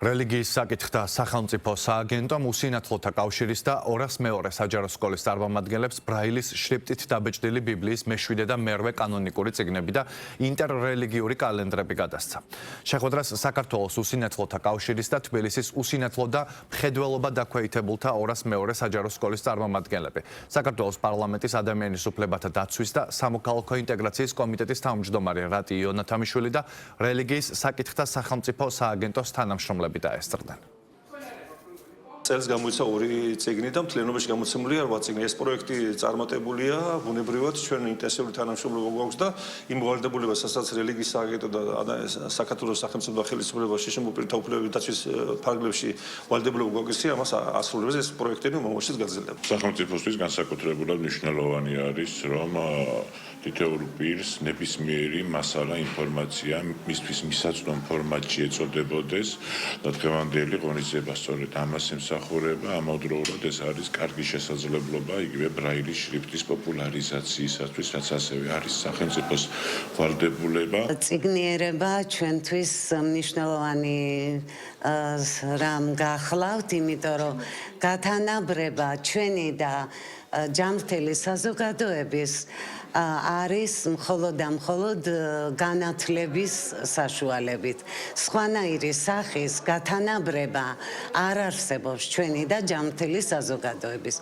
რელიგიის საკითხთა სახელმწიფო სააგენტომ უსინათლოთა კავშირის და 202 საჯარო სკოლის წარმომადგენლებს ბრაილის შრიფტით დაბეჭდილი ბიბლიის მე-7 და მე-8 კანონიკური წიგნები და ინტერრელიგიური კალენდრები გადასცა. შეხვედრას საქართველოს უსინათლოთა კავშირის და თბილისის უსინათლო და მხედველობა დაქვეითებულთა 202 საჯარო სკოლის წარმომადგენლები, საქართველოს პარლამენტის ადამიანის უფლებათა დაცვის და სამოქალაქო ინტეგრაციის კომიტეტის თავმჯდომარე რატი იონათამიშვილი და რელიგიის საკითხთა სახელმწიფო სააგენტოს თანამშრომლები დაესწრდნენ. წელს გამოიცა 2 წიგნი და მთლიანობაში გამოცემულია 8 წიგნი. ეს პროექტი წარმატებულია, ბუნებრივად ჩვენ ინტენსიური თანამშრომლობა გვაქვს და იმ ვალდებულებას, რასაც რელიგიის სააგენტო და საქართველოს სახელმწიფო ხელისუფლება შეშმო პირთა უფლებების დაცვის ფარგლებში ვალდებულება გვაქვს, ამას ასრულებს ეს პროექტები მომავალშიც გაგრძელდება. სახელმწიფოსთვის განსაკუთრებულად მნიშვნელოვანი არის, რომ თითოეულ პირს ნებისმიერი მასალა, ინფორმაცია მისთვის მისაწვდომ ფორმატში ეწოდებოდეს და დღევანდელი ღონისძიება სწორედ ამას ემსახურება. ამავდროულად ეს არის კარგი შესაძლებლობა იგივე ბრაილის შრიფტის პოპულარიზაციისათვის, რაც ასევე არის სახელმწიფოს ვალდებულება. წიგნიერება ჩვენთვის მნიშვნელოვანი რამ გახლავთ, იმიტომ რომ გათანაბრება ჩვენი და ჯანმრთელი საზოგადოების არის მხოლოდ და მხოლოდ განათლების საშუალებით. სხვანაირი სახის გათანაბრება არ არსებობს ჩვენი და ჯანმრთელი საზოგადოების.